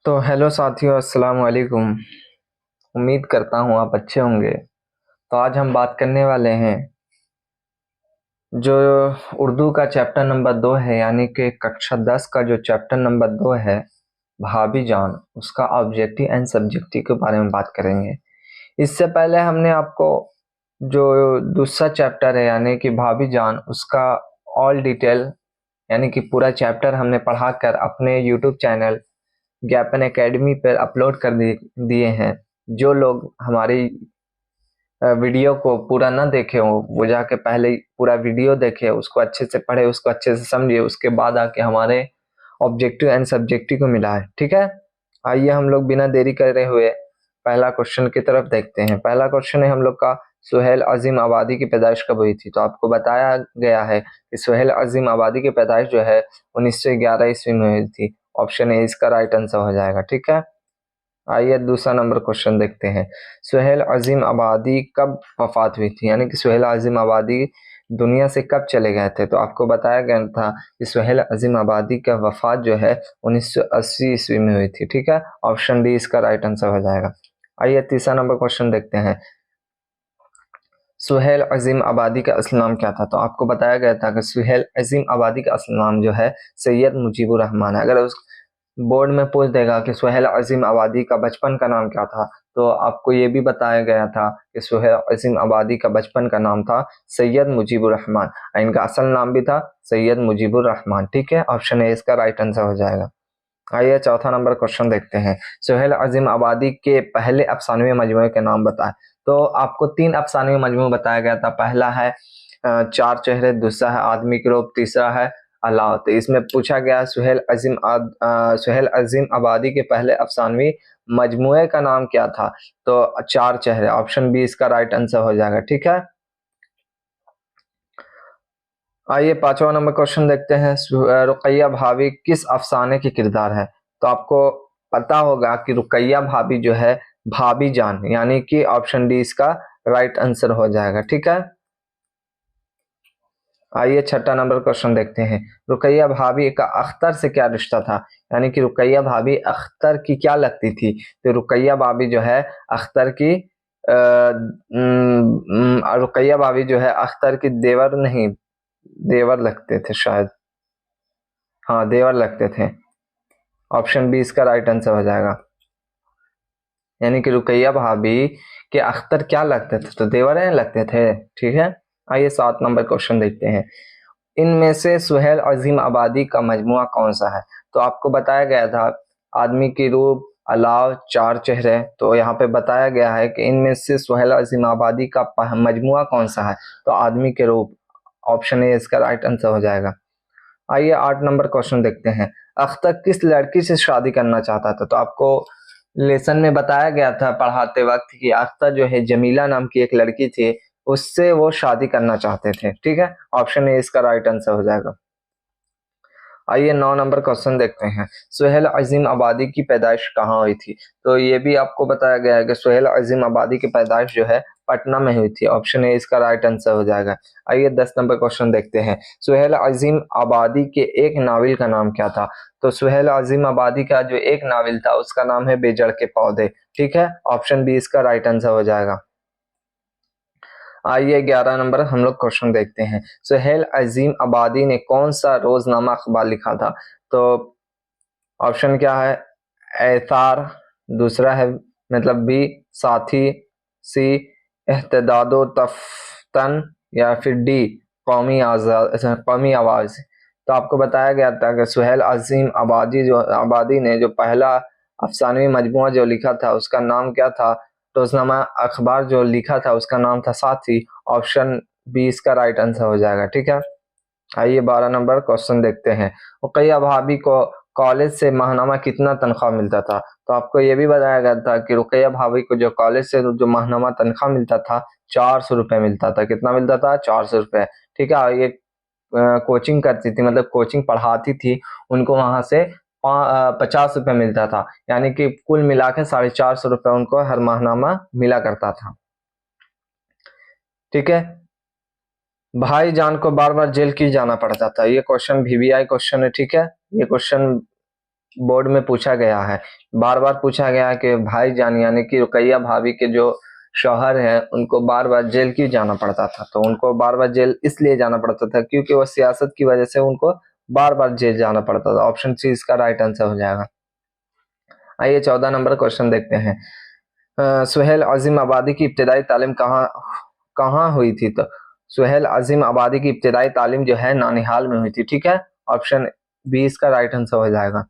तो हेलो साथियों, अस्सलाम वालेकुम। उम्मीद करता हूँ आप अच्छे होंगे। तो आज हम बात करने वाले हैं जो उर्दू का चैप्टर नंबर 2 है, यानी कि कक्षा 10 का जो चैप्टर नंबर 2 है, भाभी जान, उसका ऑब्जेक्टिव एंड सब्जेक्टिव के बारे में बात करेंगे। इससे पहले हमने आपको जो दूसरा चैप्टर है यानी कि भाभी जान, उसका ऑल डिटेल यानी कि पूरा चैप्टर हमने पढ़ा कर अपने यूट्यूब चैनल ज्ञापन एकेडमी पर अपलोड कर दिए हैं। जो लोग हमारी वीडियो को पूरा ना देखे हो, वो जाके पहले ही पूरा वीडियो देखे, उसको अच्छे से पढ़े, उसको अच्छे से समझे, उसके बाद आके हमारे ऑब्जेक्टिव एंड सब्जेक्टिव को मिला है। ठीक है, आइए हम लोग बिना देरी करे हुए पहला क्वेश्चन की तरफ देखते हैं। पहला क्वेश्चन है हम लोग का, सुहेल अजीम आबादी की पैदाइश कब हुई थी? तो आपको बताया गया है कि सुहेल अजीम आबादी की पैदाइश जो है 1911 ईस्वी में हुई थी। ऑप्शन ए इसका राइट आंसर हो जाएगा। ठीक है, आइए दूसरा नंबर क्वेश्चन देखते हैं। सुहेल अजीम आबादी कब वफात हुई थी, यानी कि सुहेल अजीम आबादी दुनिया से कब चले गए थे? तो आपको बताया गया था कि सुहेल अजीम आबादी का वफात जो है 1980 ईस्वी में हुई थी। ठीक है, ऑप्शन डी इसका राइट आंसर हो जाएगा। आइए तीसरा नंबर क्वेश्चन देखते हैं। सुहेल अजीम आबादी का असल नाम क्या था? तो आपको बताया गया था कि सुहेल अजीम आबादी का असल नाम जो है सैयद मुजीबुर रहमान है। अगर उस बोर्ड में पूछ देगा कि सुहेल अजीम आबादी का बचपन का नाम क्या था, तो आपको ये भी बताया गया था कि सुहेल अजीम आबादी का बचपन का नाम था सैयद मुजीबुर रहमान। इनका असल नाम भी था सैयद मुजीबुर रहमान। ठीक है, ऑप्शन ए इसका राइट आंसर हो जाएगा। आइए चौथा नंबर क्वेश्चन देखते हैं। सुहेल अजीम आबादी के पहले अफसानवी मजमूए के नाम बताएं। तो आपको 3 अफसानवी मजमू बताया गया था। पहला है चार चेहरे, दूसरा है आदमी के रूप, तीसरा है अलाव। तो इसमें पूछा गया सुहेल अजीम आबादी के पहले अफसानवी मजमुए का नाम क्या था? तो चार चेहरे, ऑप्शन बी इसका राइट आंसर हो जाएगा। ठीक है, आइए पांचवा नंबर क्वेश्चन देखते हैं। रुकैया भाभी किस अफसाने की किरदार है? तो आपको पता होगा कि रुकैया भाभी जो है भाभी जान, यानी कि ऑप्शन डी इसका राइट आंसर हो जाएगा। ठीक है, आइए छठा नंबर क्वेश्चन देखते हैं। रुकैया भाभी का अख्तर से क्या रिश्ता था? यानी कि रुकैया भाभी अख्तर की क्या लगती थी? तो रुकैया भाभी जो है अख्तर की रुकैया भाभी जो है अख्तर की देवर नहीं, देवर लगते थे शायद। हाँ, देवर लगते थे। ऑप्शन बी इसका राइट आंसर हो जाएगा। यानी कि रुकैया भाभी के अख्तर क्या लगते थे? तो देवर हैं लगते थे। ठीक है, आइए 7 नंबर क्वेश्चन देखते हैं। इनमें से सुहेल अजीम आबादी का मजमुआ कौन सा है? तो आपको बताया गया था आदमी की रूप, अलाव, चार चेहरे। तो यहाँ पे बताया गया है कि इनमें से सुहेल अजीम आबादी का मजमुआ कौन सा है? तो आदमी के रूप, ऑप्शन ए इसका राइट आंसर हो जाएगा। आइए 8 नंबर क्वेश्चन देखते हैं। अख्तर किस लड़की से शादी करना चाहता था? तो आपको लेसन में बताया गया था पढ़ाते वक्त कि अख्तर जो है जमीला नाम की एक लड़की थी, उससे वो शादी करना चाहते थे। ठीक है, ऑप्शन ए इसका राइट आंसर हो जाएगा। आइए 9 नंबर क्वेश्चन देखते हैं। सुहेल अजीम आबादी की पैदाइश कहाँ हुई थी? तो ये भी आपको बताया गया है कि सुहेल अजीम आबादी की पैदाइश जो है पटना में हुई थी। ऑप्शन ए इसका राइट आंसर हो जाएगा। आइए 10 नंबर क्वेश्चन देखते हैं। सुहेल अजीम आबादी के एक नावल का नाम क्या था? तो सुहेल अजीम आबादी का जो एक नावल था उसका नाम है बेजड़ के पौधे। ठीक है, ऑप्शन बी इसका राइट आंसर हो जाएगा। आइए 11 नंबर हम लोग क्वेश्चन देखते हैं। सुहेल अजीम आबादी ने कौन सा रोजनामा अखबार लिखा था? तो ऑप्शन क्या है? एसार, दूसरा है मतलब बी साथी, सी इहतदादो तफ्तन, या फिर डी कौमी आवाज। तो आपको बताया गया था कि सुहेल अजीम आबादी ने जो पहला अफसानवी मजमुआ जो लिखा था उसका नाम क्या था? रोजनामा अखबार जो लिखा था उसका नाम था साथी। ऑप्शन बी इसका राइट आंसर हो जाएगा। ठीक है, आइए 12 नंबर क्वेश्चन देखते हैं। रुकैया भाभी को कॉलेज से माहनामा कितना तनख्वाह मिलता था? तो आपको ये भी बताया गया था कि रुकैया भाभी को जो कॉलेज से जो माहनामा तनख्वाह मिलता था 400 रुपये मिलता था। कितना मिलता था? 400 रुपये। ठीक है, ये कोचिंग करती थी, मतलब कोचिंग पढ़ाती थी, उनको वहां से 50 रुपये मिलता था, यानी कि कुल मिला के 450 रुपये उनको हर माहनामा मिला करता था। ठीक है, भाईजान को बार बार जेल क्यों जाना पड़ता था? ये क्वेश्चन वीवीआई क्वेश्चन है। ठीक है, ये क्वेश्चन बोर्ड में पूछा गया है, बार बार पूछा गया है कि भाईजान यानी कि रुकैया भाभी के जो शौहर है उनको बार बार जेल क्यों जाना पड़ता था। तो उनको बार बार जेल इसलिए जाना पड़ता था क्योंकि वो सियासत की वजह से उनको बार बार जेल जाना पड़ता था। ऑप्शन सी इसका राइट आंसर हो जाएगा। आइए 14 नंबर क्वेश्चन देखते हैं। सुहेल अजीम आबादी की इब्तिदाई तालीम कहाँ हुई थी। तो सुहेल अजीम आबादी की इब्तिदाई तालीम जो है नानिहाल में हुई थी। ठीक है, ऑप्शन बी इसका राइट आंसर हो जाएगा।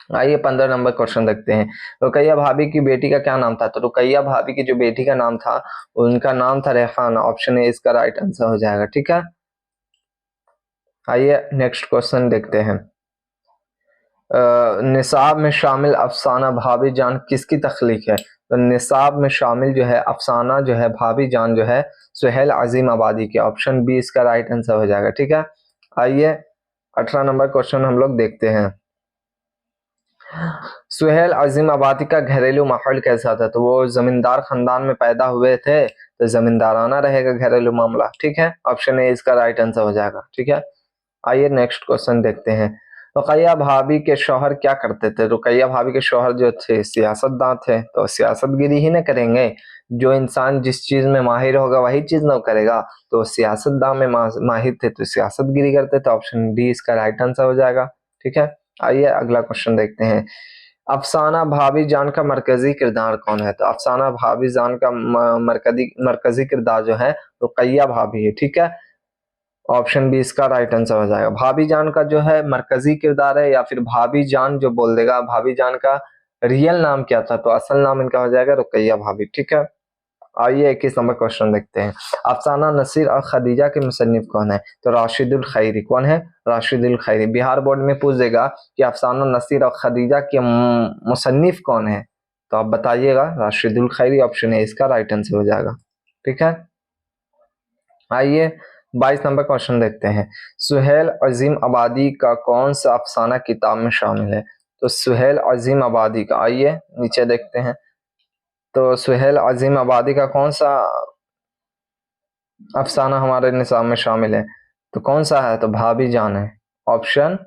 आइए 15 नंबर क्वेश्चन देखते हैं। रुकैया भाभी की बेटी का क्या नाम था। तो रुकैया भाभी की जो बेटी का नाम था उनका नाम था रेहान। ऑप्शन ए इसका राइट आंसर हो जाएगा। ठीक है, आइए नेक्स्ट क्वेश्चन देखते हैं। निसाब में शामिल अफसाना भाभी जान किसकी तख्लीक है। तो निसाब में शामिल जो है अफसाना जो है भाभी जान जो है सुहेल अजीम आबादी के। ऑप्शन बी इसका राइट आंसर हो जाएगा। ठीक है, आइए 18 नंबर क्वेश्चन हम लोग देखते हैं। सुहेल अजीम आबादी का घरेलू माहौल कैसा था। तो वो जमींदार खानदान में पैदा हुए थे, तो जमींदाराना रहेगा घरेलू मामला। ठीक है, ऑप्शन ए इसका राइट आंसर हो जाएगा। ठीक है, आइए नेक्स्ट क्वेश्चन देखते हैं। रुकैया भाभी के शौहर क्या करते थे। रुकैया भाभी के शौहर जो थे सियासतदान थे, तो सियासतगिरी ही न करेंगे। जो इंसान जिस चीज में माहिर होगा वही चीज न करेगा। तो सियासतदान में माहिर थे तो सियासतगिरी करते थे। ऑप्शन डी इसका राइट आंसर हो जाएगा। ठीक है, आइए अगला क्वेश्चन देखते हैं। अफसाना भाभी जान का मरकजी किरदार कौन है। तो अफसाना भाभी जान का मरकजी किरदार जो है रुकैया भाभी है। ठीक है, ऑप्शन बी इसका राइट आंसर हो जाएगा। भाभी जान का जो है मरकजी किरदार है या फिर भाभी जान जो बोल देगा। भाभी जान का रियल नाम क्या था। तो असल नाम इनका हो जाएगा रुकैया भाभी। ठीक है, आइए 21 नंबर क्वेश्चन देखते हैं। अफसाना नसीर और खदीजा के मुसन्निफ कौन है। तो राशिदुल खैरी। कौन है, राशिदुल खैरी। बिहार बोर्ड में पूछ देगा कि अफसाना नसीर और खदीजा के मुसन्निफ कौन है, तो आप बताइएगा राशिदुल खैरी। ऑप्शन है इसका राइट आंसर हो जाएगा। ठीक है, आइए 22 नंबर क्वेश्चन देखते हैं। सुहेल अजीम आबादी का कौन सा अफसाना किताब में शामिल है। तो सुहेल अजीम आबादी का, आइए नीचे देखते हैं। तो सुहेल अजीम आबादी का कौन सा अफसाना हमारे निसाब में शामिल है। तो कौन सा है। तो भाभी जान है। ऑप्शन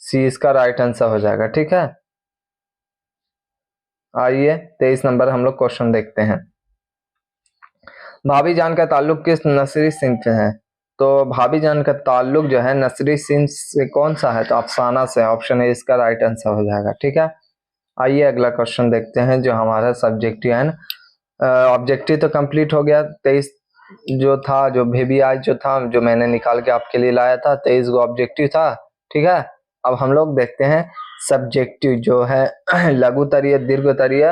सी इसका राइट आंसर हो जाएगा। ठीक है, आइए 23 नंबर हम लोग क्वेश्चन देखते हैं। भाभी जान का ताल्लुक किस नस्री सिंध से है। तो भाभी जान का ताल्लुक जो है नस्री सिंध से कौन सा है। तो अफसाना से। ऑप्शन ए इसका राइट आंसर हो जाएगा। ठीक है, आइए अगला क्वेश्चन देखते हैं जो हमारा सब्जेक्टिव है। ऑब्जेक्टिव तो कंप्लीट हो गया। 23 जो था, जो VBI जो था, जो मैंने निकाल के आपके लिए लाया था, 23 गो ऑब्जेक्टिव था। ठीक है, अब हम लोग देखते हैं सब्जेक्टिव जो है लघु तरीय, दीर्घ तरीय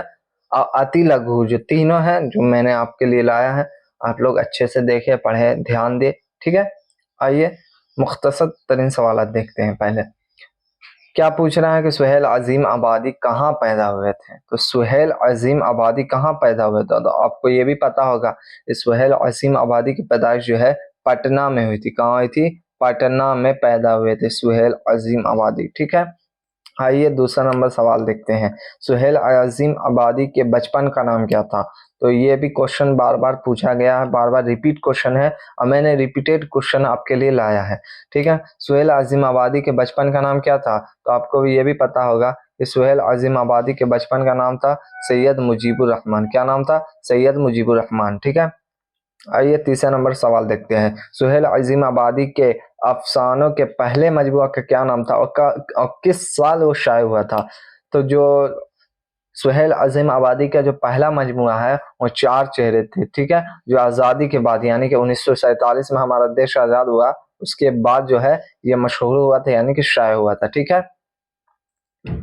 और अति लघु, जो तीनों हैं जो मैंने आपके लिए लाया है। आप लोग अच्छे से देखें, पढ़ें, ध्यान दें। ठीक है, आइए मुख्तसर तरीन सवाल देखते हैं। पहले क्या पूछ रहा है कि सुहेल अजीम आबादी कहाँ पैदा हुए थे। तो सुहेल अजीम आबादी कहाँ पैदा हुए थे। तो आपको ये भी पता होगा कि सुहेल अजीम आबादी की पैदाइश जो है पटना में हुई थी। कहाँ हुई थी, पटना में पैदा हुए थे सुहेल अजीम आबादी। ठीक है, आइए दूसरा नंबर सवाल देखते हैं। सुहेल अजीम आबादी के बचपन का नाम क्या था। तो ये भी क्वेश्चन बार बार पूछा गया है, बार बार रिपीट क्वेश्चन है और मैंने रिपीटेड क्वेश्चन आपके लिए लाया है। ठीक है, सुहेल अजीम आबादी के बचपन का नाम क्या था। तो आपको भी ये भी पता होगा कि सुहेल अजीम आबादी के बचपन का नाम था सैयद मुजीबुर रहमान। क्या नाम था, सैयद मुजीबुर रहमान। ठीक है, आइए तीसरा नंबर सवाल देखते हैं। सुहेल अजीम आबादी के अफसानों के पहले मजबूआ का क्या नाम था और किस साल वो शाये हुआ था। तो जो सुहेल अजीम आबादी का जो पहला मजमुआ है वो चार चेहरे थे। ठीक है, जो आज़ादी के बाद यानी कि 1947 में हमारा देश आज़ाद हुआ उसके बाद जो है ये मशहूर हुआ था यानी कि शाये हुआ था। ठीक है,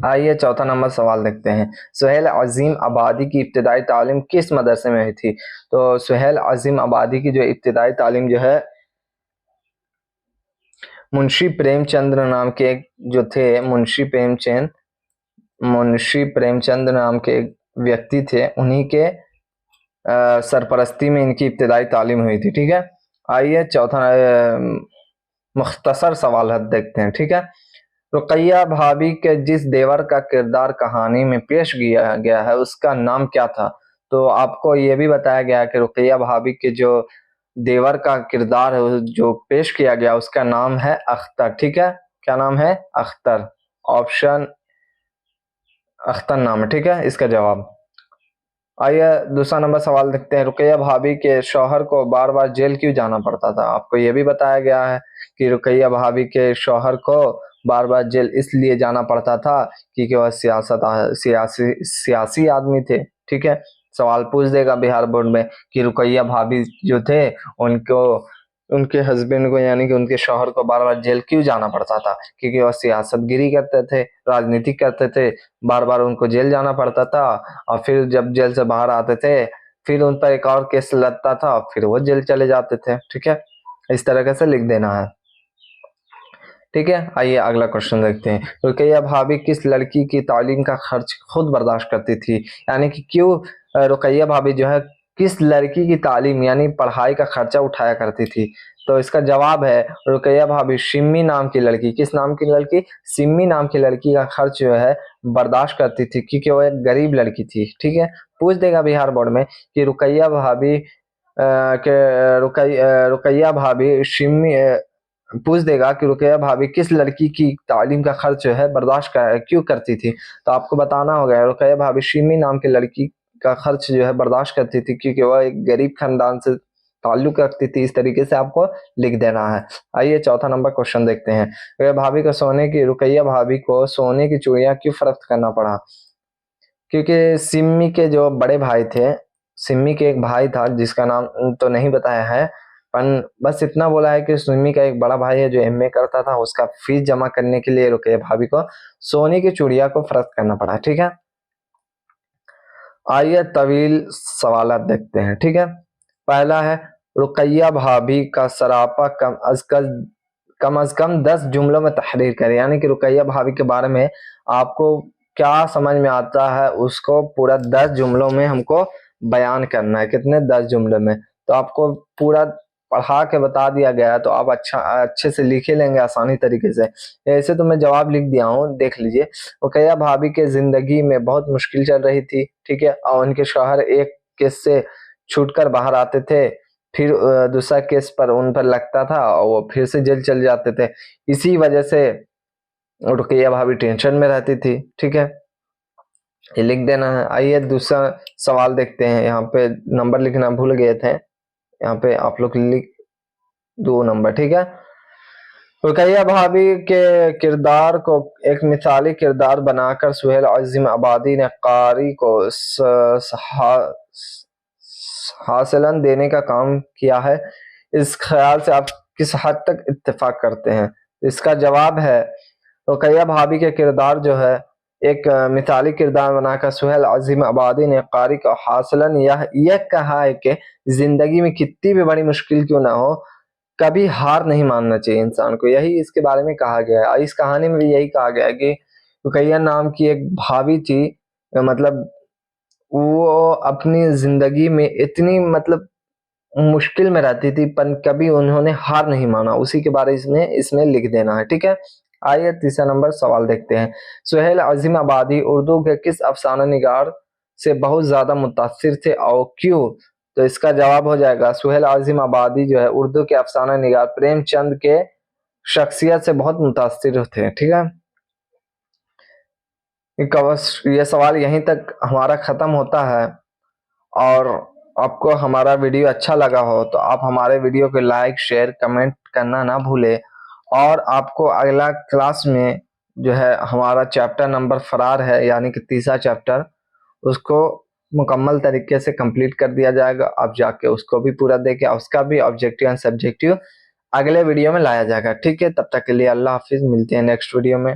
आइए चौथा नंबर सवाल देखते हैं। सुहेल अजीम आबादी की इब्तिदाई तालीम किस मदरसे में हुई थी। तो सुहेल अजीम आबादी की जो इब्तिदाई तालीम जो है मुंशी प्रेमचंद नाम के जो थे, मुंशी प्रेमचंद नाम के व्यक्ति थे, उन्हीं के सरपरस्ती में इनकी इब्तिदाई तालीम हुई थी। ठीक है, आइए चौथा मुख्तसर सवाल देखते हैं। ठीक है, रुकैया भाभी के जिस देवर का किरदार कहानी में पेश किया गया है उसका नाम क्या था। तो आपको ये भी बताया गया कि रुकैया भाभी के जो देवर का किरदार है जो पेश किया गया उसका नाम है अख्तर। ठीक है, क्या नाम है? अख्तर। ऑप्शन अख्तर नाम है, ठीक है इसका जवाब। आइए दूसरा नंबर सवाल देखते हैं। रुकैया भाभी के शौहर को बार बार जेल क्यों जाना पड़ता था? आपको ये भी बताया गया है कि रुकैया भाभी के शौहर को बार बार जेल इसलिए जाना पड़ता था क्योंकि वह सियासी आदमी थे, ठीक है। सवाल पूछ देगा बिहार बोर्ड में कि रुकैया भाभी जो थे उनको, उनके हस्बैंड को यानी कि उनके शौहर को बार बार जेल क्यों जाना पड़ता था? क्योंकि वह सियासतगिरी करते थे, राजनीति करते थे, बार बार उनको जेल जाना पड़ता था। और फिर जब जेल से बाहर आते थे फिर उन पर एक और केस लगता था, फिर वो जेल चले जाते थे, ठीक है। इस तरीके से लिख देना है, ठीक है। आइए अगला क्वेश्चन देखते हैं। रुकैया भाभी किस लड़की की तालीम का खर्च खुद बर्दाश्त करती थी? यानी कि क्यों रुकैया भाभी जो है किस लड़की की तालीम यानी पढ़ाई का खर्चा उठाया करती थी? तो इसका जवाब है रुकैया भाभी सिम्मी नाम की लड़की, किस नाम की लड़की? सिम्मी नाम की लड़की का खर्च जो है बर्दाश्त करती थी क्योंकि वो एक गरीब लड़की थी, ठीक है। पूछ देगा बिहार बोर्ड में कि रुकैया भाभी रुकैया भाभी सिम्मी पूछ देगा कि रुकैया भाभी किस लड़की की तालीम का खर्च जो है बर्दाश्त क्यों करती थी? तो आपको बताना होगा रुकैया भाभी सिमी नाम की लड़की का खर्च जो है बर्दाश्त करती थी क्योंकि वह एक गरीब खानदान से ताल्लुक रखती थी। इस तरीके से आपको लिख देना है। आइए चौथा नंबर क्वेश्चन देखते हैं। रुकैया भाभी को सोने की चूड़ियां क्यों फरोख्त करना पड़ा? क्योंकि सिम्मी के जो बड़े भाई थे, सिम्मी के एक भाई था जिसका नाम तो नहीं बताया है, पर बस इतना बोला है कि सिम्मी का एक बड़ा भाई है जो एमए करता था, उसका फीस जमा करने के लिए रुकैया भाभी को सोने की चूड़िया को फरोख्त करना पड़ा, ठीक है। आइए तवील सवालात देखते हैं, ठीक है। पहला है रुकैया भाभी का सरापा कम अज कम 10 जुमलों में तहरीर करें। यानी कि रुकैया भाभी के बारे में आपको क्या समझ में आता है उसको पूरा 10 जुमलों में हमको बयान करना है। कितने? 10 जुमलों में। तो आपको पूरा पढ़ा के बता दिया गया है तो आप अच्छे से लिखे लेंगे आसानी तरीके से। ऐसे तो मैं जवाब लिख दिया हूँ, देख लीजिए। रुकैया भाभी के जिंदगी में बहुत मुश्किल चल रही थी, ठीक है। और उनके शौहर एक केस से छूटकर बाहर आते थे, फिर दूसरा केस पर उन पर लगता था और वो फिर से जेल चल जाते थे। इसी वजह से रुकैया भाभी टेंशन में रहती थी, ठीक है। ये लिख देना है। आइए दूसरा सवाल देखते हैं। यहाँ पे नंबर लिखना भूल गए थे, यहाँ पे आप लोग लिख 2 नंबर, ठीक है। रुकैया भाभी के किरदार को एक मिसाली किरदार बनाकर सुहेल अजीम आबादी ने कारी को हासिलन देने का काम किया है। इस ख्याल से आप किस हद तक इत्तेफाक करते हैं? इसका जवाब है रुकैया भाभी के किरदार जो है एक मिसाली किरदार बनाकर सुहेल अजीम आबादी ने कारी को हासिलन यह कहा है कि जिंदगी में कितनी भी बड़ी मुश्किल क्यों ना हो, कभी हार नहीं मानना चाहिए इंसान को। यही इसके बारे में कहा गया है। और इस कहानी में भी यही कहा गया है कि रुकैया नाम की एक भाभी थी, मतलब वो अपनी जिंदगी में इतनी मतलब मुश्किल में रहती थी पर कभी उन्होंने हार नहीं माना। उसी के बारे में इसमें लिख देना है, ठीक है। आइए तीसरा नंबर सवाल देखते हैं। सुहेल अजीम आबादी उर्दू के किस अफसाना निगार से बहुत ज्यादा मुतासिर थे और क्यों? तो इसका जवाब हो जाएगा सुहेल अजीम आबादी जो है उर्दू के अफसाना निगार प्रेमचंद के शख्सियत से बहुत मुतासिर थे, ठीक है। ये सवाल यहीं तक हमारा खत्म होता है। और आपको हमारा वीडियो अच्छा लगा हो तो आप हमारे वीडियो को लाइक शेयर कमेंट करना ना भूले। और आपको अगला क्लास में जो है हमारा चैप्टर नंबर फरार है यानी कि तीसरा चैप्टर, उसको मुकम्मल तरीके से कंप्लीट कर दिया जाएगा। आप जाके उसको भी पूरा देखे, उसका भी ऑब्जेक्टिव एंड सब्जेक्टिव अगले वीडियो में लाया जाएगा, ठीक है। तब तक के लिए अल्लाह हाफिज, मिलते हैं नेक्स्ट वीडियो में।